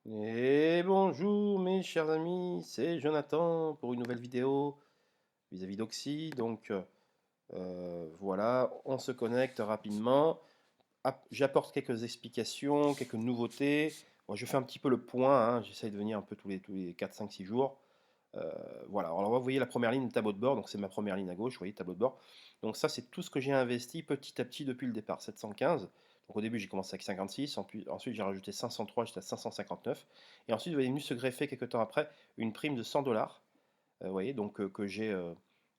Et bonjour mes chers amis, c'est Jonathan pour une nouvelle vidéo vis-à-vis d'Oxy. Voilà, on se connecte rapidement. J'apporte quelques explications, quelques nouveautés. Bon, je fais un petit peu le point, hein, j'essaye de venir un peu tous les 4, 5, 6 jours. Voilà, alors vous voyez la première ligne, tableau de bord, donc c'est ma première ligne à gauche, vous voyez, tableau de bord. Donc ça, c'est tout ce que j'ai investi petit à petit depuis le départ, 715. Donc au début, j'ai commencé avec 56, ensuite j'ai rajouté 503, j'étais à 559. Et ensuite, vous voyez, venu se greffer quelques temps après une prime de 100 dollars, vous voyez, que j'ai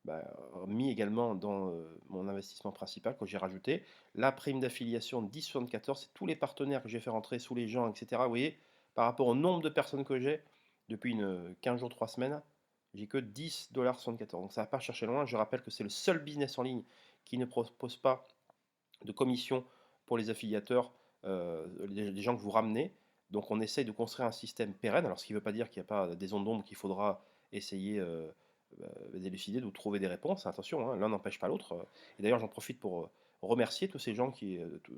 bah, mis également dans mon investissement principal, que j'ai rajouté. La prime d'affiliation de 10,74, c'est tous les partenaires que j'ai fait rentrer sous les gens, etc. Vous voyez, par rapport au nombre de personnes que j'ai, depuis 15 jours, 3 semaines, j'ai que 10,74 $. Donc ça va pas chercher loin. Je rappelle que c'est le seul business en ligne qui ne propose pas de commission pour les affiliateurs, les gens que vous ramenez. Donc on essaye de construire un système pérenne. Alors ce qui ne veut pas dire qu'il n'y a pas des ondes d'ombre qu'il faudra essayer d'élucider, de trouver des réponses. Attention, hein, l'un n'empêche pas l'autre. Et d'ailleurs j'en profite pour remercier tous ces gens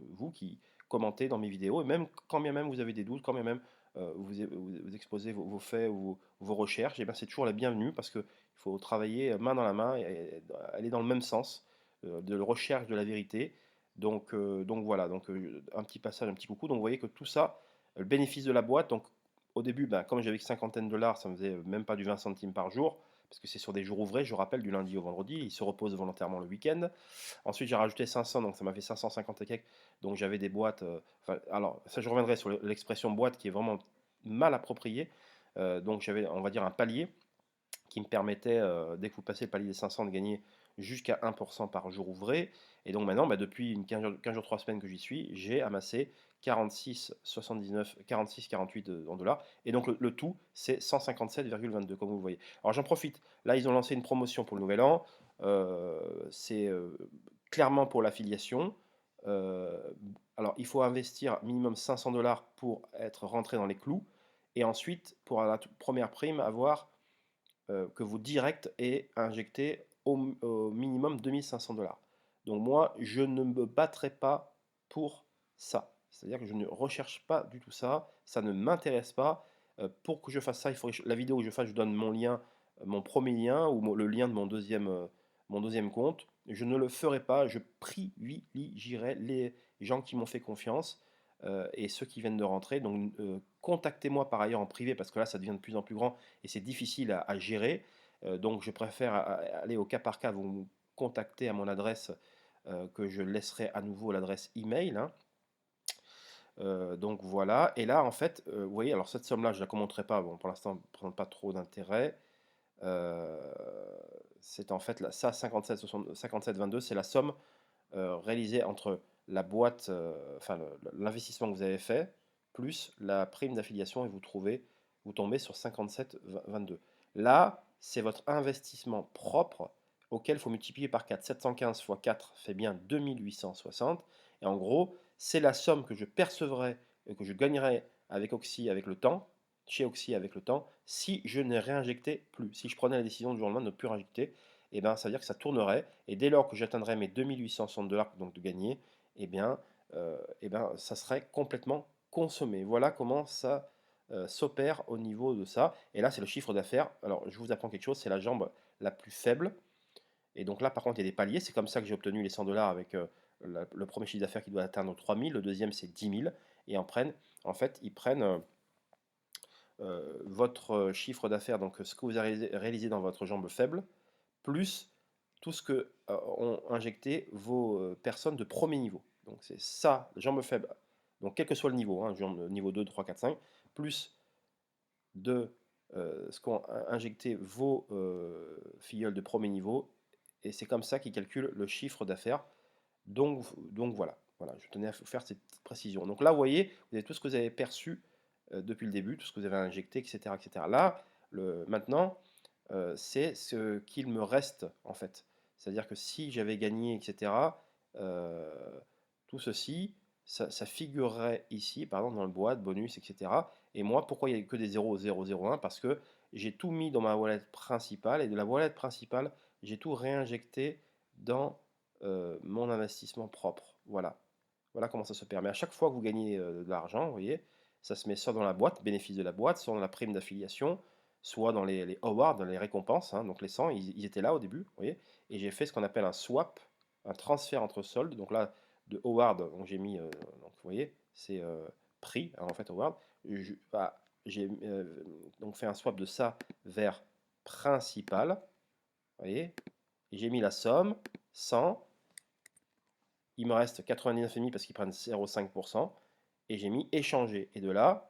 vous qui commentez dans mes vidéos. Et même quand bien même vous avez des doutes, quand bien même vous exposez vos faits ou vos recherches, et bien c'est toujours la bienvenue parce qu'il faut travailler main dans la main et aller dans le même sens de la recherche de la vérité. Donc voilà, un petit passage, un petit coucou. Donc vous voyez que tout ça, le bénéfice de la boîte, donc au début, ben, comme j'avais que cinquantaine de dollars, ça me faisait même pas du 20 centimes par jour, parce que c'est sur des jours ouvrés, je rappelle, du lundi au vendredi, ils se reposent volontairement le week-end. Ensuite, j'ai rajouté 500, donc ça m'a fait 550 et quelques. Donc j'avais des boîtes, alors ça je reviendrai sur l'expression boîte qui est vraiment mal appropriée. Donc j'avais, on va dire, un palier qui me permettait, dès que vous passez le palier des 500, de gagner jusqu'à 1% par jour ouvré. Et donc maintenant, bah, depuis 15 jours, 3 semaines que j'y suis, j'ai amassé 46,79, 46,48 en dollars. Et donc le tout, c'est 157,22, comme vous le voyez. Alors j'en profite. Là, ils ont lancé une promotion pour le nouvel an. C'est clairement pour l'affiliation. Euh, alors, il faut investir minimum 500 dollars pour être rentré dans les clous. Et ensuite, pour la première prime, avoir que vous direct et injecté au minimum 2500 dollars. Donc moi, je ne me battrai pas pour ça. C'est-à-dire que je ne recherche pas du tout ça, ça ne m'intéresse pas. Pour que je fasse ça, il faut que la vidéo que je fasse, je donne mon lien, mon premier lien ou le lien de mon deuxième compte. Je ne le ferai pas, je privilégierai les gens qui m'ont fait confiance et ceux qui viennent de rentrer. Donc contactez-moi par ailleurs en privé parce que là ça devient de plus en plus grand et c'est difficile à gérer. Donc je préfère aller au cas par cas, vous me contacter à mon adresse que je laisserai à nouveau l'adresse email, hein. Donc voilà, et là en fait, vous voyez, alors cette somme-là, je ne la commenterai pas, bon, pour l'instant, elle ne présente pas trop d'intérêt. Euh, c'est en fait, là, ça, 57,22, c'est la somme réalisée entre la boîte, enfin l'investissement que vous avez fait, plus la prime d'affiliation, et vous tombez sur 57,22. Là, c'est votre investissement propre auquel il faut multiplier par 4. 715 fois 4 fait bien 2860. Et en gros, c'est la somme que je percevrais, que je gagnerais avec Oxy avec le temps, chez Oxy avec le temps, si je ne réinjectais plus. Si je prenais la décision du jour au lendemain de ne plus réinjecter, et ben, ça veut dire que ça tournerait. Et dès lors que j'atteindrais mes 2860 dollars donc de gagner, ça serait complètement consommé. Voilà comment ça s'opère au niveau de ça. Et là, c'est le chiffre d'affaires. Alors, je vous apprends quelque chose, c'est la jambe la plus faible. Et donc là, par contre, il y a des paliers. C'est comme ça que j'ai obtenu les 100 dollars avec le premier chiffre d'affaires qui doit atteindre 3000. Le deuxième, c'est 10 000. Et en fait, ils prennent votre chiffre d'affaires, donc ce que vous avez réalisé dans votre jambe faible, plus tout ce que ont injecté vos personnes de premier niveau. Donc c'est ça, jambe faible. Donc quel que soit le niveau, hein, niveau 2, 3, 4, 5, plus de ce qu'ont injecté vos filleuls de premier niveau. Et c'est comme ça qu'ils calculent le chiffre d'affaires. Donc voilà, je tenais à vous faire cette petite précision. Donc là, vous voyez, vous avez tout ce que vous avez perçu depuis le début, tout ce que vous avez injecté, etc. etc. Là, maintenant, c'est ce qu'il me reste en fait. C'est-à-dire que si j'avais gagné, etc., euh, tout ceci, ça figurerait ici, par exemple dans le boîte, bonus, etc. Et moi, pourquoi il n'y a que des 0, 0, 0, 1? Parce que j'ai tout mis dans ma wallet principale, et de la wallet principale, j'ai tout réinjecté dans mon investissement propre. Voilà. Voilà comment ça se permet. À chaque fois que vous gagnez de l'argent, vous voyez, Ça se met soit dans la boîte, bénéfice de la boîte, soit dans la prime d'affiliation, soit dans les awards, dans les récompenses, hein. Donc les 100, ils étaient là au début, vous voyez. Et j'ai fait ce qu'on appelle un swap, un transfert entre soldes. Donc là, de Howard, donc j'ai mis, donc vous voyez, c'est prix, hein, en fait, Howard. J'ai donc fait un swap de ça vers principal, vous voyez. Et j'ai mis la somme, 100. Il me reste 99,5 parce qu'ils prennent 0,5%. Et j'ai mis échanger. Et de là,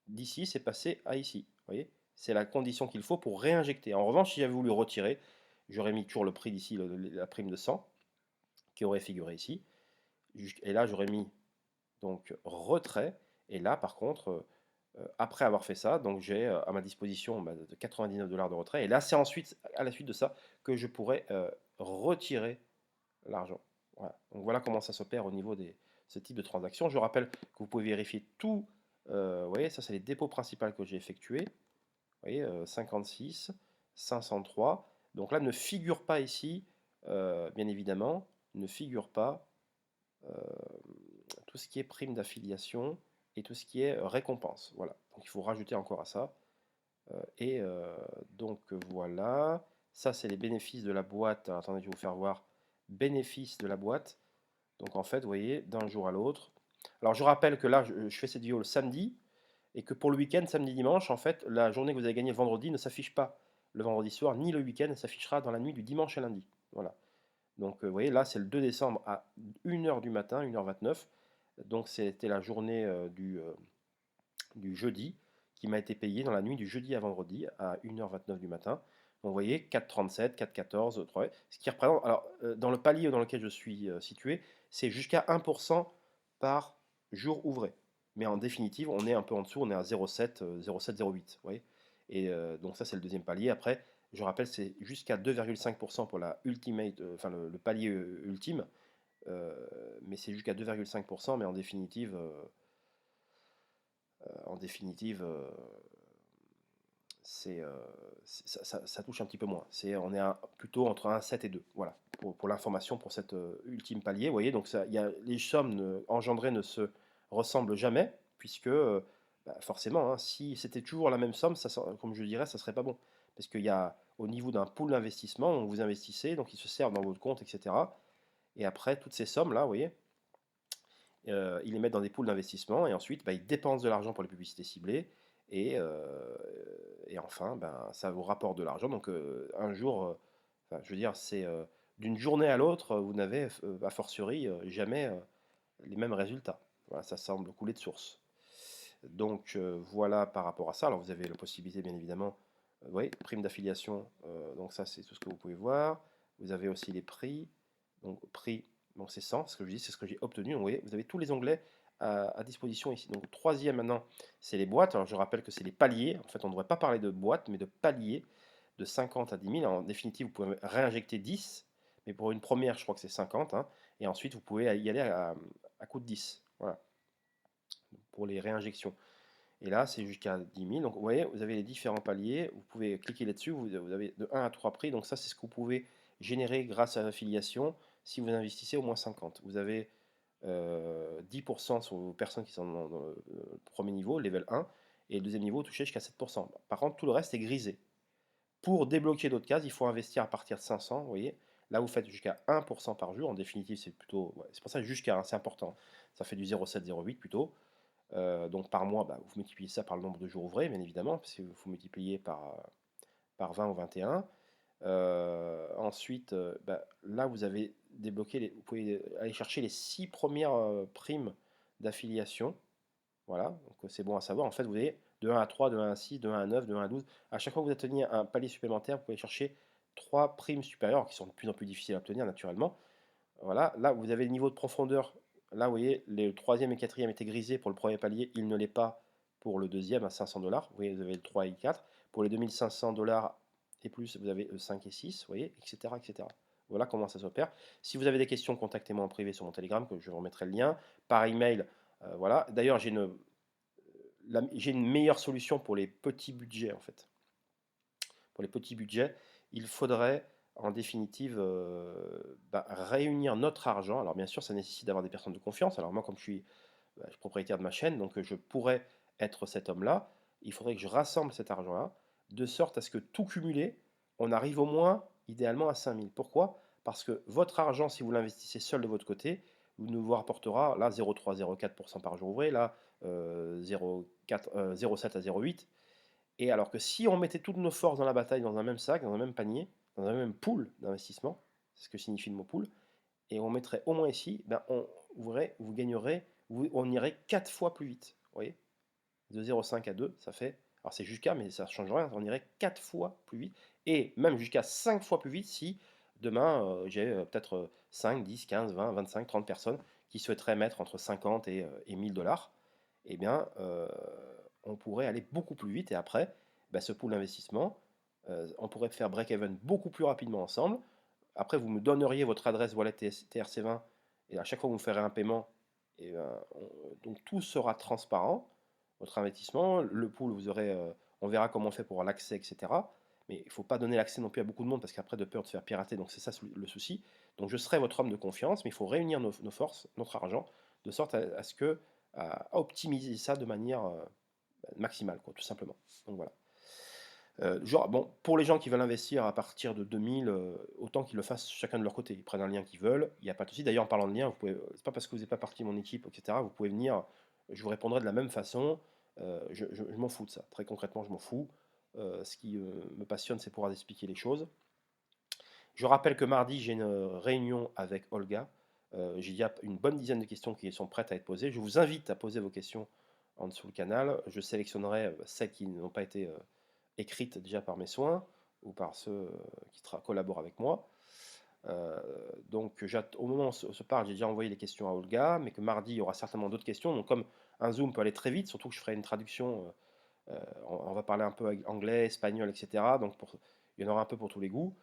d'ici, c'est passé à ici. Vous voyez, c'est la condition qu'il faut pour réinjecter. En revanche, si j'avais voulu retirer, j'aurais mis toujours le prix d'ici, la prime de 100, qui aurait figuré ici. Et là, j'aurais mis donc retrait. Et là, par contre, après avoir fait ça, donc j'ai à ma disposition de 99 $ de retrait. Et là, c'est ensuite, à la suite de ça, que je pourrais retirer l'argent. Voilà. Donc voilà comment ça s'opère au niveau de ce type de transaction. Je rappelle que vous pouvez vérifier tout. Vous voyez, ça c'est les dépôts principaux que j'ai effectués. Vous voyez, 56, 503. Donc là ne figure pas ici, bien évidemment, ne figure pas euh, tout ce qui est prime d'affiliation et tout ce qui est récompense. Voilà. Donc il faut rajouter encore à ça. Donc voilà. Ça c'est les bénéfices de la boîte. Alors, attendez, je vais vous faire voir. Bénéfices de la boîte. Donc en fait, vous voyez, d'un jour à l'autre. Alors je rappelle que là, je fais cette vidéo le samedi, et que pour le week-end, samedi, dimanche, en fait, la journée que vous avez gagnée le vendredi ne s'affiche pas le vendredi soir, ni le week-end, elle s'affichera dans la nuit du dimanche à lundi. Voilà. Donc vous voyez, là, c'est le 2 décembre à 1h du matin, 1h29. Donc c'était la journée du jeudi qui m'a été payée dans la nuit du jeudi à vendredi à 1h29 du matin. Donc vous voyez, 4,37, 4,14, 3, ce qui représente, alors dans le palier dans lequel je suis situé, c'est jusqu'à 1% par jour ouvré. Mais en définitive, on est un peu en dessous, on est à 0,7, 0,7, 0,8. Vous voyez. Et donc ça, c'est le deuxième palier. Après, je rappelle, c'est jusqu'à 2,5% pour la ultimate, enfin le palier ultime. Mais c'est jusqu'à 2,5%, mais en définitive, ça touche un petit peu moins. On est plutôt entre 1,7 et 2. Voilà, pour l'information, pour cet ultime palier. Vous voyez, donc les sommes engendrées ne se ressemblent jamais, puisque forcément, hein, si c'était toujours la même somme, comme je dirais, ça serait pas bon. Parce qu'il y a, au niveau d'un pool d'investissement, vous investissez, donc ils se servent dans votre compte, etc. Et après, toutes ces sommes-là, vous voyez, ils les mettent dans des pools d'investissement et ensuite ils dépensent de l'argent pour les publicités ciblées et, enfin ça vous rapporte de l'argent. Donc un jour, enfin, je veux dire, c'est d'une journée à l'autre, vous n'avez a fortiori jamais les mêmes résultats. Voilà, ça semble couler de source. Donc voilà par rapport à ça. Alors vous avez la possibilité bien évidemment, oui, prime d'affiliation, donc ça c'est tout ce que vous pouvez voir. Vous avez aussi les prix, donc prix, donc c'est 100, ce que je dis, c'est ce que j'ai obtenu. Donc, vous avez tous les onglets à disposition ici. Donc troisième maintenant, c'est les boîtes. Alors je rappelle que c'est les paliers. En fait, on ne devrait pas parler de boîtes, mais de paliers de 50 à 10 000. En définitive, vous pouvez réinjecter 10, mais pour une première, je crois que c'est 50, hein. Et ensuite, vous pouvez y aller à coût de 10. Voilà, pour les réinjections. Et là, c'est jusqu'à 10 000. Donc, vous voyez, vous avez les différents paliers. Vous pouvez cliquer là-dessus. Vous avez de 1 à 3 prix. Donc, ça, c'est ce que vous pouvez générer grâce à l'affiliation si vous investissez au moins 50. Vous avez 10% sur vos personnes qui sont dans le premier niveau, level 1. Et le deuxième niveau, touché jusqu'à 7%. Par contre, tout le reste est grisé. Pour débloquer d'autres cases, il faut investir à partir de 500. Vous voyez, là, vous faites jusqu'à 1% par jour. En définitive, c'est plutôt. Ouais, c'est pour ça jusqu'à, hein, c'est important. Ça fait du 0,7, 0,8 plutôt. Donc par mois, vous multipliez ça par le nombre de jours ouvrés, bien évidemment, parce qu'il faut multiplier par 20 ou 21. Ensuite, là, vous avez débloqué, vous pouvez aller chercher les 6 premières primes d'affiliation. Voilà, donc c'est bon à savoir. En fait, vous avez de 1 à 3, de 1 à 6, de 1 à 9, de 1 à 12. À chaque fois que vous atteignez un palier supplémentaire, vous pouvez chercher 3 primes supérieures, qui sont de plus en plus difficiles à obtenir naturellement. Voilà, là, vous avez le niveau de profondeur. Là, vous voyez, le troisième et quatrième étaient grisés pour le premier palier, il ne l'est pas pour le deuxième à 500 $. Vous voyez, vous avez le 3 et le 4. Pour les 2500 $ et plus, vous avez 5 et 6, vous voyez, etc., etc. Voilà comment ça s'opère. Si vous avez des questions, contactez-moi en privé sur mon Telegram, que je vous remettrai le lien. Par email, voilà. D'ailleurs, j'ai une meilleure solution pour les petits budgets, en fait. Pour les petits budgets, il faudrait en définitive réunir notre argent. Alors bien sûr, ça nécessite d'avoir des personnes de confiance. Alors moi, comme je suis je suis propriétaire de ma chaîne, donc je pourrais être cet homme-là. Il faudrait que je rassemble cet argent-là, de sorte à ce que tout cumulé, on arrive au moins, idéalement, à 5000. Pourquoi? Parce que votre argent, si vous l'investissez seul de votre côté, ne vous rapportera là 0,3-0,4% par jour ouvré, là 0,4, 0,7 à 0,8. Et alors que si on mettait toutes nos forces dans la bataille, dans un même sac, dans un même panier, dans un même pool d'investissement, c'est ce que signifie le mot pool, et on mettrait au moins ici, ben vous gagnerez, on irait 4 fois plus vite. Vous voyez? De 0,5 à 2, ça fait, alors c'est jusqu'à, mais ça ne change rien, on irait 4 fois plus vite, et même jusqu'à 5 fois plus vite si demain j'ai peut-être 5, 10, 15, 20, 25, 30 personnes qui souhaiteraient mettre entre 50 et 1000 dollars, eh bien on pourrait aller beaucoup plus vite, et après, ben, ce pool d'investissement, on pourrait faire break-even beaucoup plus rapidement ensemble. Après, vous me donneriez votre adresse wallet TRC20, et à chaque fois que vous me ferez un paiement, et ben, donc tout sera transparent, votre investissement, le pool, vous aurez, on verra comment on fait pour avoir l'accès, etc. Mais il ne faut pas donner l'accès non plus à beaucoup de monde, parce qu'après, de peur de se faire pirater, donc c'est ça le souci. Donc je serai votre homme de confiance, mais il faut réunir nos forces, notre argent, de sorte à ce que, à optimiser ça de manière maximale, quoi, tout simplement. Donc voilà. Genre, bon, pour les gens qui veulent investir à partir de 2000, autant qu'ils le fassent chacun de leur côté. Ils prennent un lien qu'ils veulent, il n'y a pas de souci. D'ailleurs, en parlant de lien, vous pouvez, c'est pas parce que vous n'êtes pas partie de mon équipe, etc., vous pouvez venir, je vous répondrai de la même façon. Je m'en fous de ça. Très concrètement, je m'en fous. Ce qui me passionne, c'est pouvoir expliquer les choses. Je rappelle que mardi, j'ai une réunion avec Olga. J'ai déjà une bonne dizaine de questions qui sont prêtes à être posées. Je vous invite à poser vos questions en dessous le canal. Je sélectionnerai celles qui n'ont pas été écrites déjà par mes soins ou par ceux qui collaborent avec moi. Donc au moment où on se parle, j'ai déjà envoyé les questions à Olga, mais que mardi, il y aura certainement d'autres questions. Donc comme un Zoom peut aller très vite, surtout que je ferai une traduction, on va parler un peu anglais, espagnol, etc. Donc il y en aura un peu pour tous les goûts.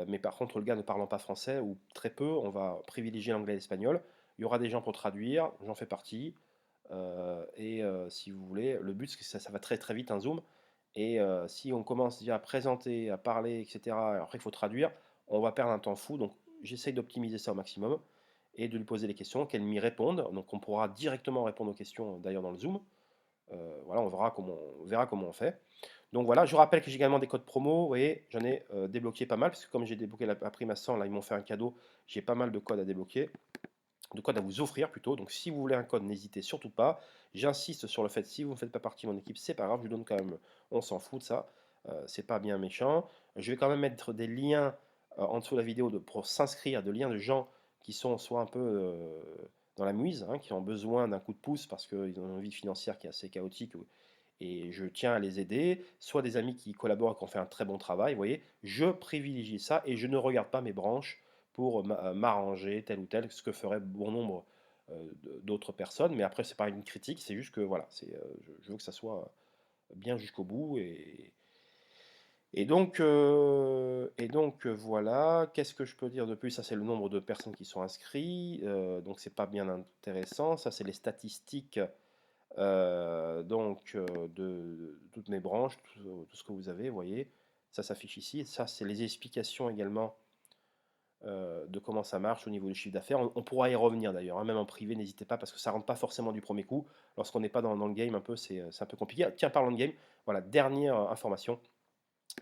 Mais par contre, Olga ne parlant pas français, ou très peu, on va privilégier l'anglais et l'espagnol. Il y aura des gens pour traduire, j'en fais partie. Si vous voulez, le but, c'est que ça va très très vite un Zoom. Et si on commence déjà à présenter, à parler, etc., après il faut traduire, on va perdre un temps fou. Donc j'essaye d'optimiser ça au maximum et de lui poser les questions, qu'elle m'y réponde. Donc on pourra directement répondre aux questions d'ailleurs dans le Zoom. Voilà, on verra comment on fait. Donc voilà, je rappelle que j'ai également des codes promo. Vous voyez, j'en ai débloqué pas mal, parce que comme j'ai débloqué la prime à 100, là ils m'ont fait un cadeau. J'ai pas mal de codes à débloquer, de codes à vous offrir plutôt. Donc si vous voulez un code, n'hésitez surtout pas. J'insiste sur le fait, si vous ne faites pas partie de mon équipe, c'est pas grave, je vous donne quand même, on s'en fout de ça. C'est pas bien méchant. Je vais quand même mettre des liens en dessous de la vidéo pour s'inscrire, de liens de gens qui sont soit un peu dans la mouise, hein, qui ont besoin d'un coup de pouce parce qu'ils ont une vie financière qui est assez chaotique, et je tiens à les aider, soit des amis qui collaborent et qui ont fait un très bon travail. Vous voyez, je privilégie ça et je ne regarde pas mes branches pour m'arranger tel ou tel, ce que ferait bon nombre d'autres personnes. Mais après, c'est pas une critique, c'est juste que voilà, je veux que ça soit bien jusqu'au bout. Voilà, qu'est-ce que je peux dire de plus? Ça, c'est le nombre de personnes qui sont inscrites, donc c'est pas bien intéressant. Ça, c'est les statistiques de toutes mes branches, tout ce que vous avez, vous voyez, ça s'affiche ici. Ça, c'est les explications également de comment ça marche au niveau du chiffre d'affaires. On pourra y revenir d'ailleurs, hein, même en privé, n'hésitez pas, parce que ça rentre pas forcément du premier coup. Lorsqu'on n'est pas dans le game, un peu, c'est un peu compliqué. Tiens, parlons de game, voilà, dernière information,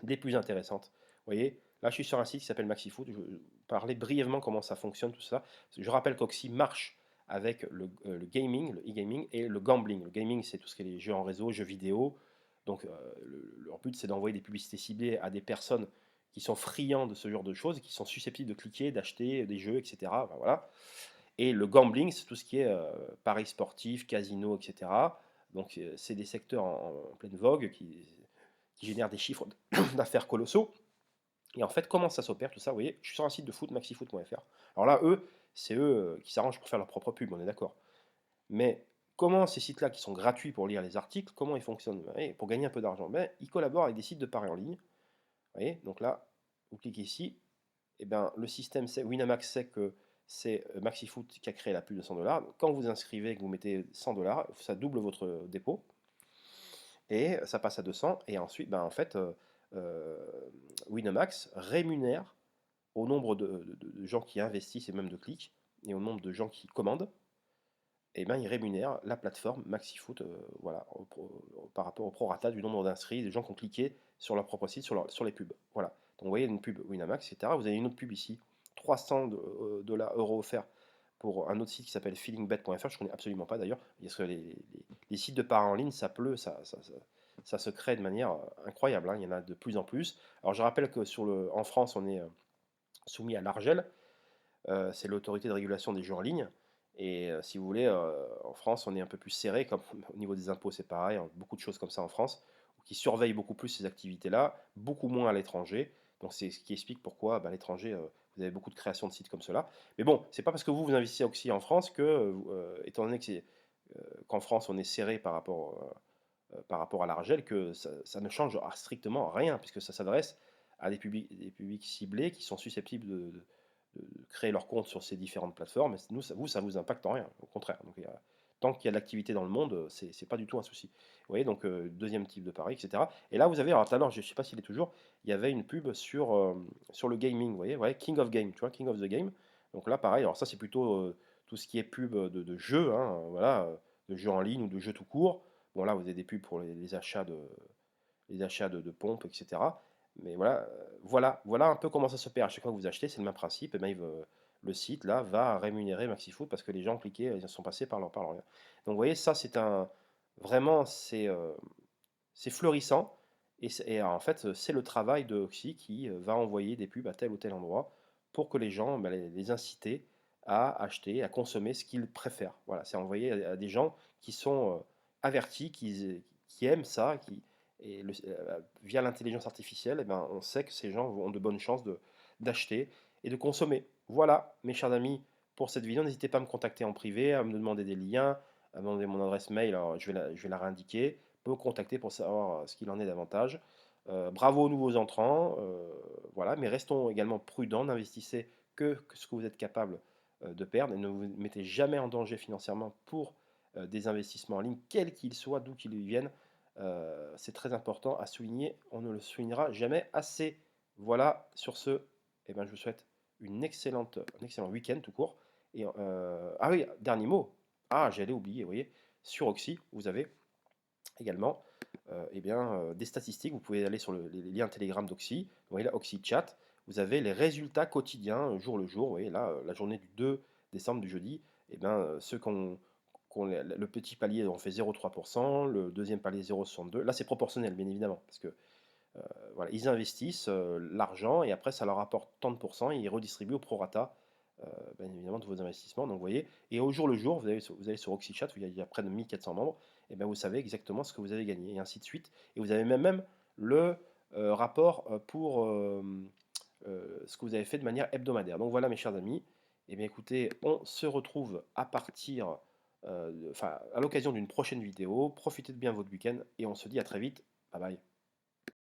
des plus intéressantes. Vous voyez, là, je suis sur un site qui s'appelle MaxiFoot. Je vais parler brièvement comment ça fonctionne, tout ça. Je rappelle qu'Oxy marche avec le gaming, le e-gaming et le gambling. Le gaming, c'est tout ce qui est les jeux en réseau, jeux vidéo. Donc, leur but, c'est d'envoyer des publicités ciblées à des personnes qui sont friands de ce genre de choses, et qui sont susceptibles de cliquer, d'acheter des jeux, etc. Enfin, voilà. Et le gambling, c'est tout ce qui est paris sportifs, casino, etc. Donc, c'est des secteurs en pleine vogue qui génèrent des chiffres d'affaires colossaux. Et en fait, comment ça s'opère tout ça? Vous voyez, je suis sur un site de foot, maxifoot.fr. Alors là, c'est eux qui s'arrangent pour faire leur propre pub, on est d'accord. Mais comment ces sites-là, qui sont gratuits pour lire les articles, comment ils fonctionnent? Vous voyez, pour gagner un peu d'argent? Ben, ils collaborent avec des sites de paris en ligne. Vous voyez, donc là, vous cliquez ici, et ben, le système sait, Winamax sait que c'est MaxiFoot qui a créé la pub de 100 dollars. Quand vous inscrivez, que vous mettez 100 dollars, ça double votre dépôt, et ça passe à 200, et ensuite, ben, en fait, Winamax rémunère au nombre de gens qui investissent et même de clics, et au nombre de gens qui commandent, et ben, ils rémunèrent la plateforme MaxiFoot, voilà, par rapport au prorata du nombre d'inscrits, des gens qui ont cliqué sur leur propre site, sur les pubs. Voilà. Donc vous voyez une pub Winamax, etc. Vous avez une autre pub ici, 300 euros offerts pour un autre site qui s'appelle feelingbet.fr. Je connais absolument pas d'ailleurs, parce que les sites de paris en ligne, ça pleut, ça se crée de manière incroyable, hein. Il y en a de plus en plus. Alors je rappelle que en France, on est soumis à l'ARGEL, c'est l'autorité de régulation des jeux en ligne. Et si vous voulez, en France, on est un peu plus serré, comme au niveau des impôts, c'est pareil, hein, beaucoup de choses comme ça en France, qui surveillent beaucoup plus ces activités-là, beaucoup moins à l'étranger. Donc c'est ce qui explique pourquoi à l'étranger, vous avez beaucoup de création de sites comme cela. Mais bon, c'est pas parce que vous investissez aussi en France que, étant donné que qu'en France on est serré par rapport à l'Argel, que ça ne change strictement rien, puisque ça s'adresse à des publics ciblés qui sont susceptibles de créer leur compte sur ces différentes plateformes. Et nous, ça vous impacte en rien, au contraire. Donc, tant qu'il y a de l'activité dans le monde, c'est pas du tout un souci. Vous voyez, donc deuxième type de pari, etc. Et là, vous avez, alors tout à l'heure, je ne sais pas s'il est toujours, il y avait une pub sur le gaming, vous voyez, ouais, King of Game, tu vois, King of the Game. Donc là, pareil, alors ça, c'est plutôt tout ce qui est pub de jeux, hein, voilà, de jeux en ligne ou de jeux tout court. Bon, là, vous avez des pubs pour les achats de pompes, etc. Mais voilà un peu comment ça se perd. À chaque fois que vous achetez, c'est le même principe. Et ben, le site là va rémunérer MaxiFoot parce que les gens ont cliqué, ils sont passés par leur lien. Donc vous voyez, ça vraiment c'est fleurissant. Et en fait, c'est le travail de Oxy qui va envoyer des pubs à tel ou tel endroit pour que les gens, ben, les inciter à acheter, à consommer ce qu'ils préfèrent. Voilà, c'est envoyé à des gens qui sont avertis, qui aiment ça, via l'intelligence artificielle, eh ben, on sait que ces gens ont de bonnes chances d'acheter et de consommer. Voilà, mes chers amis, pour cette vidéo. N'hésitez pas à me contacter en privé, à me demander des liens, à me demander mon adresse mail. Alors, je vais la réindiquer. Me contacter pour savoir ce qu'il en est davantage. Bravo aux nouveaux entrants, voilà, mais restons également prudents, n'investissez que ce que vous êtes capable de perdre et ne vous mettez jamais en danger financièrement pour des investissements en ligne, quels qu'ils soient, d'où qu'ils viennent. C'est très important à souligner, on ne le soulignera jamais assez. Voilà, sur ce, eh ben, je vous souhaite un excellent week-end tout court. Et, ah oui, dernier mot. Ah, j'allais oublier, vous voyez, sur Oxy, vous avez également eh bien, des statistiques. Vous pouvez aller sur les liens Telegram d'Oxy. Vous voyez là, Oxy Chat. Vous avez les résultats quotidiens, jour le jour. Vous voyez là, la journée du 2 décembre, du jeudi. Eh bien, ceux le petit palier ont fait 0,3%, le deuxième palier 0,62. Là, c'est proportionnel, bien évidemment, parce que voilà, ils investissent l'argent et après, ça leur apporte tant de pourcents et ils redistribuent au prorata, bien évidemment, de vos investissements. Donc, vous voyez, et au jour le jour, vous allez sur OxyChat, où il y a près de 1400 membres, et bien, vous savez exactement ce que vous avez gagné, et ainsi de suite. Et vous avez même le rapport pour ce que vous avez fait de manière hebdomadaire. Donc, voilà, mes chers amis. Et bien, écoutez, on se retrouve à l'occasion d'une prochaine vidéo. Profitez de bien votre week-end et on se dit à très vite. Bye bye.